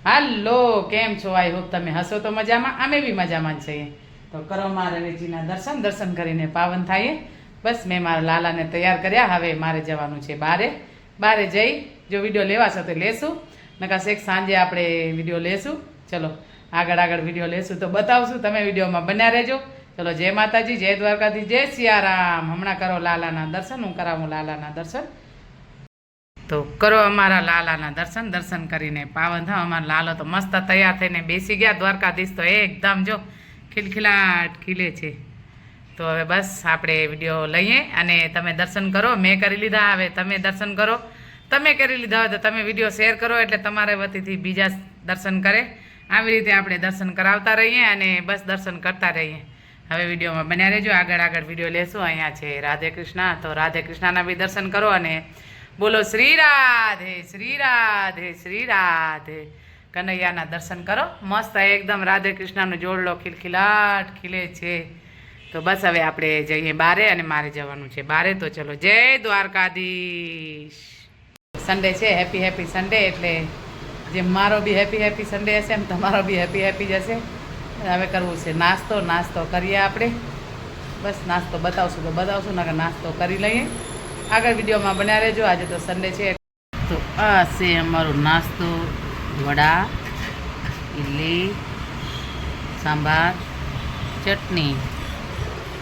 હાલો, કેમ છો? I hope તમે હસો તો મજામાં, અમે બી મજામાં જ છીએ. તો કરો મારા રેજીના દર્શન કરીને પાવન થાય. બસ મેં મારા લાલાને તૈયાર કર્યા. હવે મારે જવાનું છે બારે જઈ જો વિડીયો લેવાશો તો લેશું, નકા શેખ સાંજે આપણે વિડીયો લેશું. ચલો આગળ વિડીયો લેશું તો બતાવશું, તમે વિડીયોમાં બન્યા રહેજો. ચલો, જય માતાજી, જય દ્વારકાથી, જય સિયારામ. હમણાં કરો લાલાના દર્શન, હું કરાવું લાલાના દર્શન. તો કરો અમારા લાલાના દર્શન કરીને પાવન થાવ. અમારા લાલો તો મસ્ત તૈયાર થઈને બેસી ગયા. દ્વારકાધીશ તો એકદમ જો ખિલખિલાટ ખીલે છે. તો હવે બસ આપણે વિડીયો લઈએ અને તમે દર્શન કરો. મેં કરી લીધા, હવે તમે દર્શન કરો. તમે કરી લીધા હોય તો તમે વિડીયો શેર કરો, એટલે તમારા વતીથી બીજા દર્શન કરે. આવી રીતે આપણે દર્શન કરાવતા રહીએ અને બસ દર્શન કરતા રહીએ. હવે વિડીયોમાં બન્યા રહેજો. આગળ વિડીયો લેશું. અહીંયા છે રાધે કૃષ્ણ, તો રાધે કૃષ્ણના બી દર્શન કરો અને બોલો શ્રી રાધે શ્રી રાધે શ્રી રાધે. કનૈયાના દર્શન કરો. મસ્ત એકદમ રાધે કૃષ્ણનો જોડલો ખિલખિલાટ ખીલે છે. તો બસ હવે આપણે જઈએ બારે અને મારે જવાનું છે બારે. તો ચલો, જય દ્વારકાધીશ. સન્ડે છે, હેપી સન્ડે. એટલે જેમ મારો બી હેપી સન્ડે હશે એમ તમારો બી હેપી જશે. હવે કરવું છે નાસ્તો કરીએ આપણે. બસ નાસ્તો બતાવશું નકર નાસ્તો કરી લઈએ. આગળ વિડીયોમાં બન્યા રહેજો. આજે તો સન્ડે છે. તો આ છે અમારો નાસ્તો: વડા, ઇડલી, સાંભાર, ચટણી.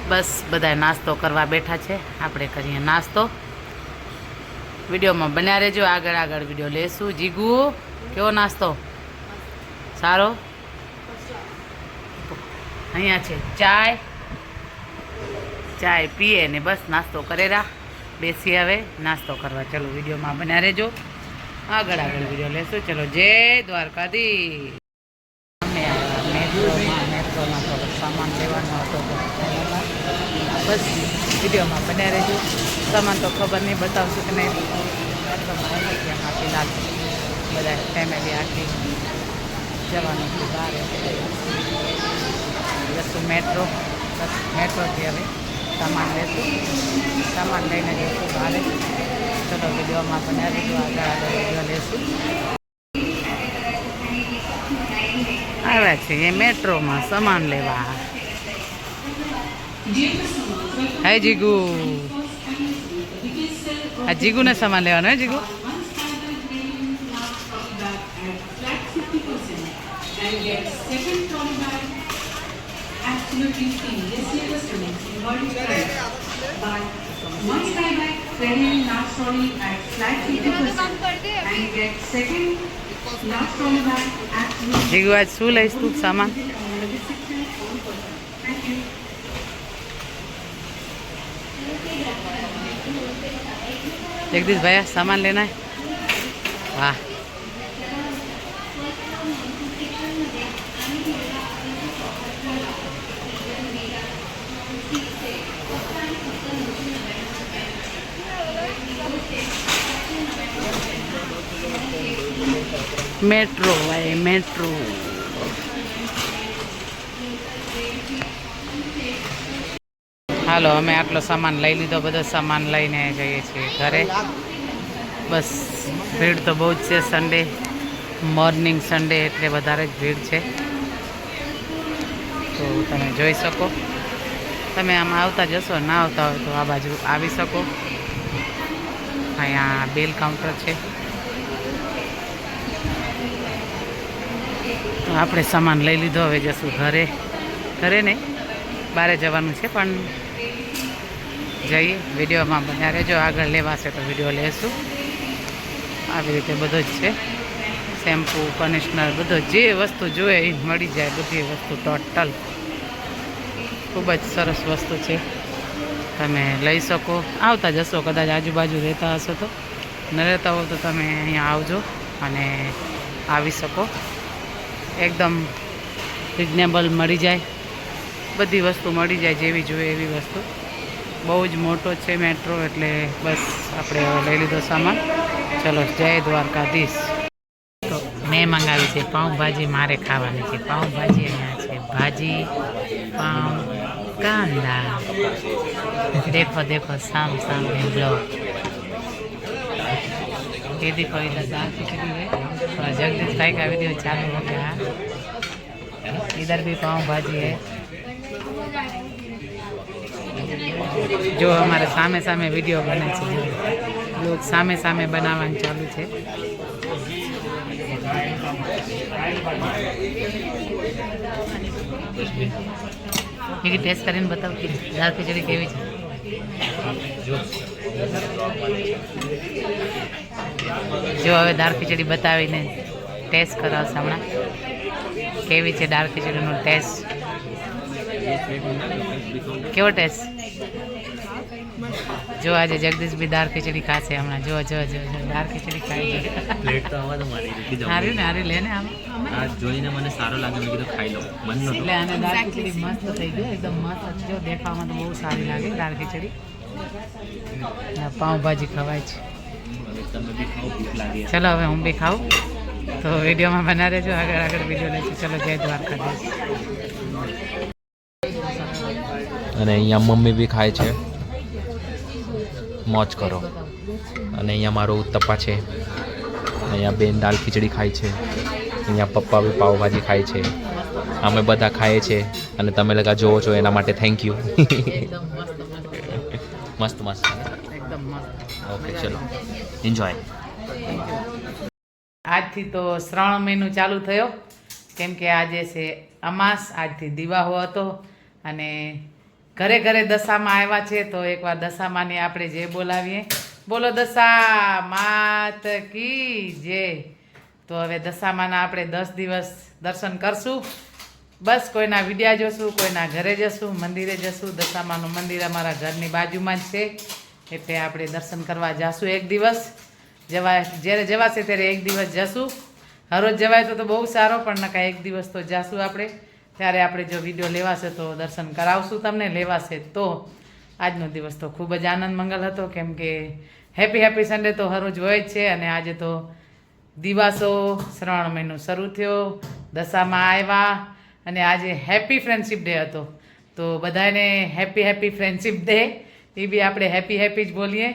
બસ બધા નાસ્તો કરવા બેઠા છે. આપણે કરીએ નાસ્તો. વિડીયોમાં બન્યા રહેજો. આગળ વિડીયો લેશું. જીગુ, કેવો નાસ્તો? સારો. અહીંયા છે ચાય પીએ ને બસ નાસ્તો કરેલા. બેસી હવે નાસ્તો કરવા. ચલો, વિડીયોમાં બન્યા રહેજો. આગળ વિડીયો લેશું. ચલો, જય દ્વારકાધીશ. અમે મેટ્રોમાં થોડો સામાન લેવાનો હતો, બસ વિડીયોમાં બન્યા રહેજો. સામાન તો ખબર નહીં બતાવશું કે નહીં. મેટ્રોમાં આવી ગયા હાથીલાલ બધા ફેમિલી આખી જવાનું હતું બહાર. જશું મેટ્રો. બસ મેટ્રોથી હવે સામાન લેશું. સામાન લઈને જઈશું બહાર. ચલો, વિડીયોમાં બન્યા રહેજો. આગળ વિડીયો લેશું. આવ્યા છે એ મેટ્રોમાં સામાન લેવા. હાય જીગુ. આ જીગુને સામાન લેવાનો હે જીગુ. જીગુ, આજ શું લઈશ તું સામાન? जगदीश भैया सामान लेना है। वाह, मेट्रो भाई मेट्रो। हालो अमे आटलो सामान लई लीधो, बधो सामान लईने जईए छीए घरे। बस भीड़ तो बहुत है, संडे मॉर्निंग संडे एटले वधारे ज भीड़ है। तो तमे जोई सको, तमे आम आवता जशो, ना आवता हो तो आ बाजू आवी सको। अहींया बिल काउंटर है। तो आपणे सामान लई लीधो, हवे जशुं घरे। घरे नहीं, बारे जवानुं छे पण जईए। विडियो में बन्या रहेजो, आगळ लेवाशे तो विडियो लेशुं। આવી રીતે બધો જ છે, શેમ્પુ, કન્ડિશનર, બધો જે વસ્તુ જોઈએ એ મળી જાય, બધી વસ્તુ ટોટલ ખૂબ જ સરસ વસ્તુ છે, તમે લઈ શકો। આવતા જશો, કદાચ આજુબાજુ રહેતા હશો તો, ન રહેતા હો તો તમે અહીંયા આવજો અને આવી શકો। એકદમ રિઝનેબલ મળી જાય, બધી વસ્તુ મળી જાય, જેવી જોઈએ એવી વસ્તુ। બહુ જ મોટો છે મેટ્રો, એટલે બસ આપણે લઈ લીધો સામાન। चलो, जय द्वारकाधीश। तो मैं मंगावी है पाव भाजी, मारे खावानी है पाव भाजी। अहींया छे भाजी, पाव, कांदा। देखो देखो साम सामने ब्लॉग ये देखो, इधर दाल खिचड़ी है जगदीश भाई का वीडियो चालू हो गया। इधर भी पाव भाजी है। जो हमारे सामे सामे वीडियो बने छे, लोग सामे सामे बनावવાનું चालू छे। ये टेस्ट કરીને बताओ कि દાળ ખીચડી કેવી છે। જો હવે દાળ ખીચડી બતાવીને ટેસ્ટ કરાવશે હમણાં કેવી છે દાળ ખીચડીનો ટેસ્ટ। કેવો ટેસ્ટ? જો આજે જગદીશ બી દાળ ખીચડી ખાશે હમણાં। જો જો જો દાળ ખીચડી ખાઈ છે। પ્લેટ તો આવા તો મારી રૂકી જાવ હારી ને હારી લેને આમ આ જોઈને મને સારો લાગે મેં કીધું ખાઈ લઉં મન નહોતું એટલે આને દાળ ખીચડી મસ્ત થઈ ગઈ એકદમ મસ્ત। જો દેખાવામાં તો બહુ સારી લાગે દાળ ખીચડી। પાઉંભાજી ખવાય છે। હવે તમે બી ખાઓ ભૂખ લાગી ચલો હવે હું બી ખાઉં તો વિડીયોમાં બના રહેજો। આગળ આગળ વિડીયો લઈશું। ચલો જય દ્વારકાધીશ। અને અહીંયા મમ્મી બી ખાય છે મોજ કરો। અને અહીંયા મારો ઉત્તપા છે। અહીંયા બેન દાળ ખીચડી ખાય છે। અહીંયા પપ્પા બી પાવભાજી ખાય છે। અમે બધા ખાઈએ છીએ અને તમે લોકો જોવો છો એના માટે થેન્ક યુ। એકદમ મસ્ત મસ્ત મસ્ત એકદમ મસ્ત। ઓકે ચલો એન્જોય। આજથી તો શ્રાવણ મહિનો ચાલુ થયો કેમ કે આજે છે અમાસ। આજથી દિવાહો હતો અને ઘરે ઘરે દશામાં આવ્યા છે તો એકવાર દશામાને આપણે જે બોલાવીએ। બોલો દશા માત કી જય। તો હવે દશામાના આપણે 10 દિવસ દર્શન કરશું। બસ કોઈના વિડિયા જોશું, કોઈના ઘરે જશું, મંદિરે જશું। દશામાનું મંદિર અમારા ઘરની બાજુમાં જ છે એટલે આપણે દર્શન કરવા જાશું। એક દિવસ જવાય જ્યારે જવાશે ત્યારે એક દિવસ જશું। હરોજ જવાય તો બહુ સારો પણ નકા એક દિવસ તો જાશું આપણે। ત્યારે આપણે જો વિડીયો લેવાશે તો દર્શન કરાવશું તમને। લેવાશે તો આજનો દિવસ તો ખૂબ જ આનંદ મંગલ હતો કેમ કે હેપી સન્ડે તો હરોજ હોય જ છે। અને આજે તો દિવાસો શ્રાવણ મહિનો શરૂ થયો, દશામાં આવ્યા અને આજે હેપી ફ્રેન્ડશિપ ડે હતો તો બધાને હેપી ફ્રેન્ડશિપ ડે। એ બી આપણે હેપી જ બોલીએ।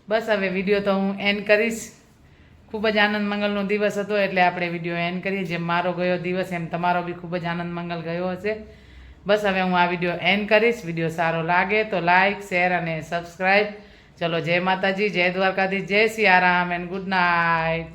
બસ હવે વિડીયો તો હું એન્ડ કરીશ। ખૂબ જ આનંદ મંગલનો દિવસ હતો એટલે આપણે વિડીયો એન્ડ કરીએ। જેમ મારો ગયો દિવસ એમ તમારો બી ખૂબ જ આનંદ મંગલ ગયો હશે। બસ હવે હું આ વિડીયો એન્ડ કરીશ। વિડીયો સારો લાગે તો લાઈક શેર અને સબસ્ક્રાઈબ। ચલો જય માતાજી, જય દ્વારકાધીશ, જય સિયારામ એન્ડ ગુડ નાઇટ।